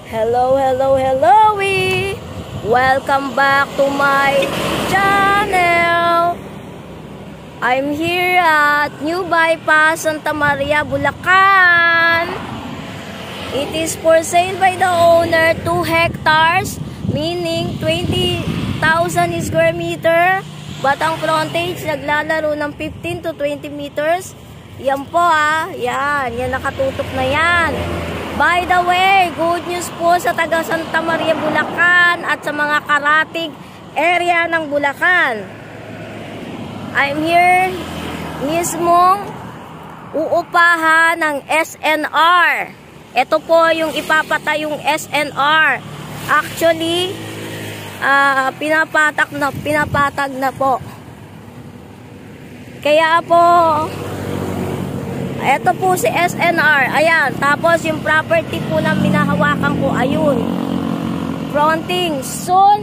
Hello, welcome back to my channel. I'm here at New Bypass, Santa Maria, Bulacan. It is for sale by the owner, 2 hectares, meaning 20,000 square meter. But ang frontage naglalaro ng 15 to 20 meters. Yan po yan nakatutok na yan. By the way, good news po sa taga Santa Maria, Bulacan at sa mga karatig area ng Bulacan. I'm here mismong uupahan ng SNR. Ito po yung ipapatayong SNR. Actually, pinapatag na po. Kaya po, ito po si SNR. Ayan. Tapos yung property po na minahawakan ko, ayun. Fronting. Soon,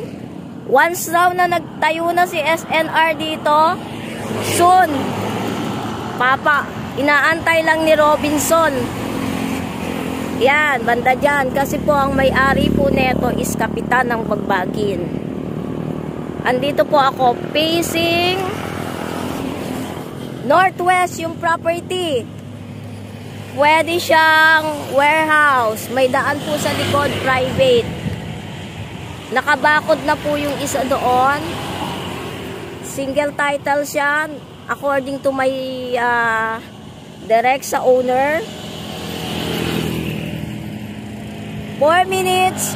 once daw na nagtayo na si SNR dito, soon, inaantay lang ni Robinson. Yan, banda dyan. Kasi po ang may-ari po neto is kapitan ng Bagbagin. Andito po ako, facing northwest yung property. Pwede siyang warehouse. May daan po sa likod, private. Nakabakod na po yung isa doon. Single title siya. According to my direct sa owner. 4 minutes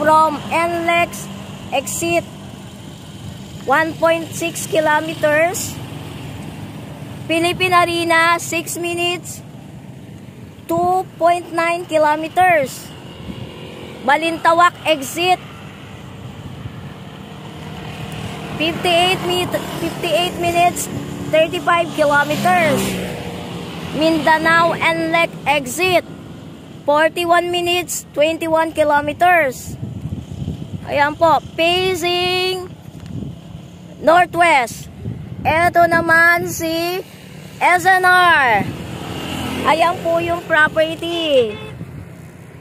from NLEX exit. 1.6 kilometers. Philippine Arena, 6 minutes, 2.9 kilometers. Balintawak exit, 58 minutes, 35 kilometers. Mindanao NLEX exit, 41 minutes, 21 kilometers. Ayan po, facing northwest. Ito naman si SNR. Ayan po yung property.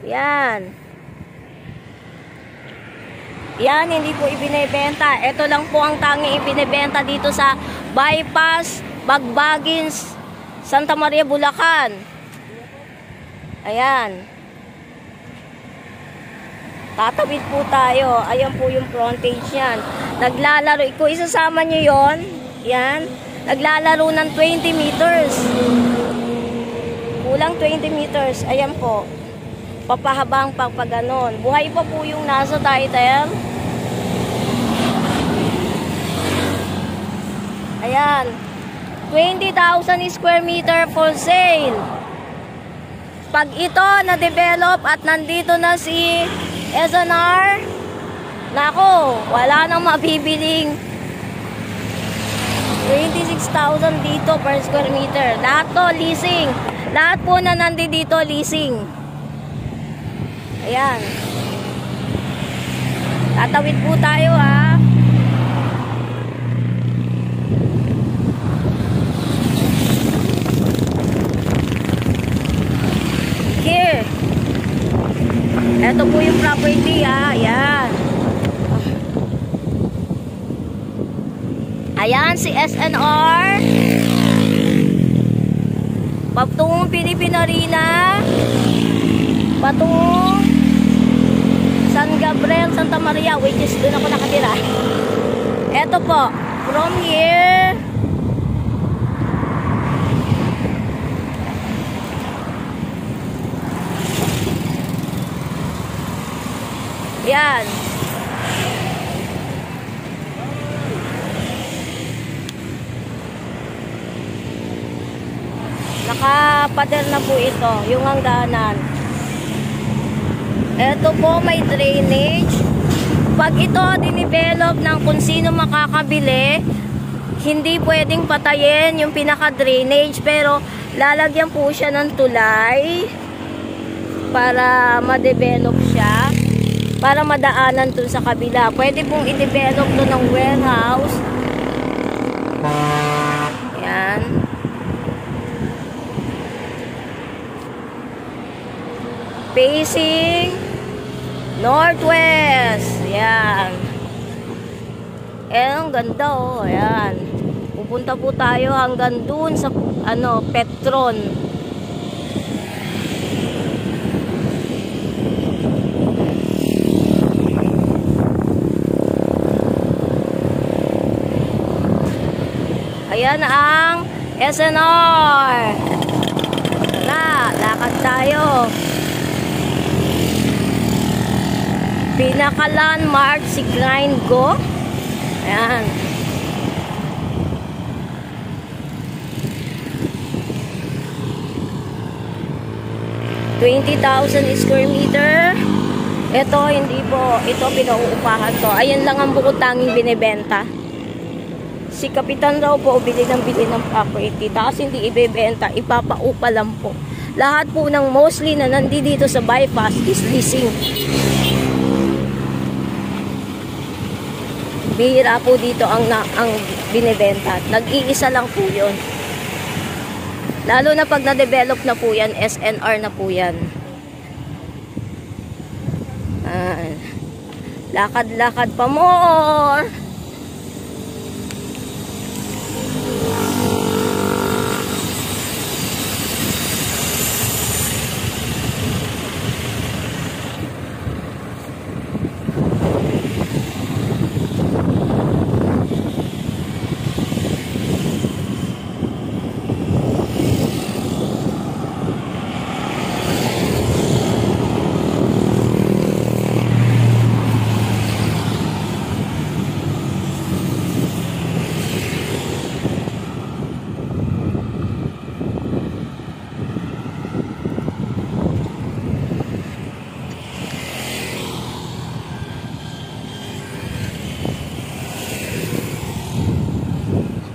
Yan. Yan, hindi po ibinebenta. Ito lang po ang tanging ibinebenta dito sa Bypass, Bagbagin, Santa Maria, Bulacan. Ayan. Tatawid po tayo. Ayan po yung frontage yan. Naglalaro. Kung isasama nyo yon, yan. Naglalaro ng 20 meters. Kulang 20 meters. Ayan po. Papahabang pagpaganon. Buhay pa po yung nasa title. Ayan. 20,000 square meter for sale. Pag ito na-develop at nandito na si SNR, nako, wala nang mabibiling 26,000 dito per square meter. Lahat to leasing. Lahat po na nandito leasing. Ayan. Tatawid po tayo Here. Ito po yung property Ayan. Ayan si SNR. Patungong Philippine Arena. Patungong San Gabriel, Santa Maria, which is doon ako nakatira. Eto po, from here, yan. Nakapader na po ito, yung hangganan. Ito po may drainage. Pag ito dinevelop ng kung sino makakabili, hindi pwedeng patayin yung pinaka-drainage, pero lalagyan po siya ng tulay para ma-develop siya, para madaanan dun sa kabila. Pwede pong i-develop dun ng warehouse. Yan. facing northwest. Yan. Ang ganda oh. Ayan. Pupunta po tayo hanggang dun sa Petron. Ayan ang SNR. Lakad tayo. Pinaka-landmark si Grind Go. Ayan. $20,000 square meter. Ito, hindi po. Ito, pinauupahan to. Ayan lang ang bukod tanging binibenta. Si Kapitan raw po, bili ng property. Tapos hindi ibebenta, ipapaupa lang po. Lahat po ng mostly na nandito sa bypass is leasing. Bihira po dito ang binibenta. Nag-iisa lang po yun. Lalo na pag na-develop na po yan, SNR na po yan. Lakad-lakad pa more.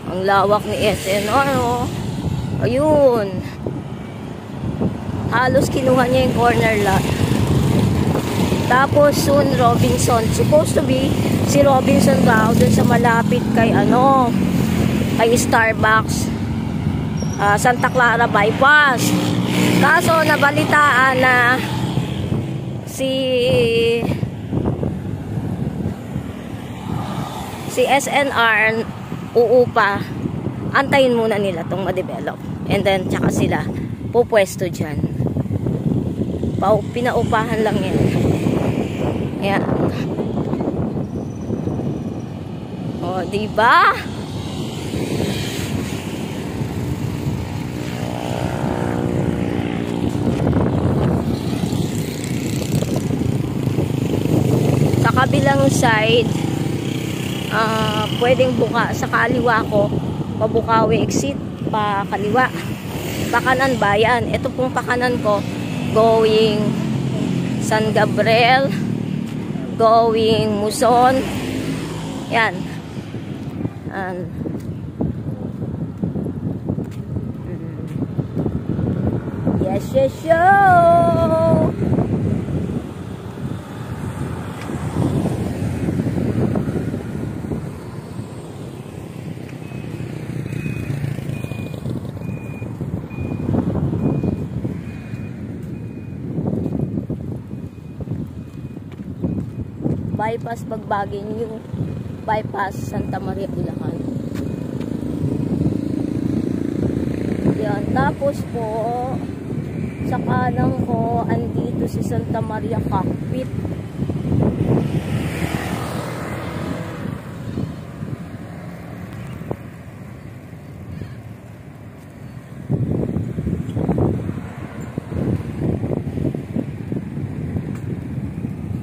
Ang lawak ni SNR, oh. Ayun. Halos kinuha niya yung corner lot. Tapos soon Robinson. Supposed to be si Robinson daw dun sa malapit kay kay Starbucks. Santa Clara bypass. Kaso nabalitaan na si SNR uupa, antayin muna nila tong ma-develop. And then, tsaka sila pupwesto dyan. Pinaupahan lang yan. Yan. O, diba? Sa kabilang side, pwedeng buka sa kaliwa ko, Pabukawi exit, pa kaliwa, pakanan bayan. Ito pong pakanan ko going San Gabriel, going Muson. Yan. Yes, yes, show. Bypass Bagbagin, yung bypass Santa Maria, Bulacan. Yan. Tapos po, sa kanan ko, andito si Santa Maria Cockpit.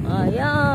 Ayan.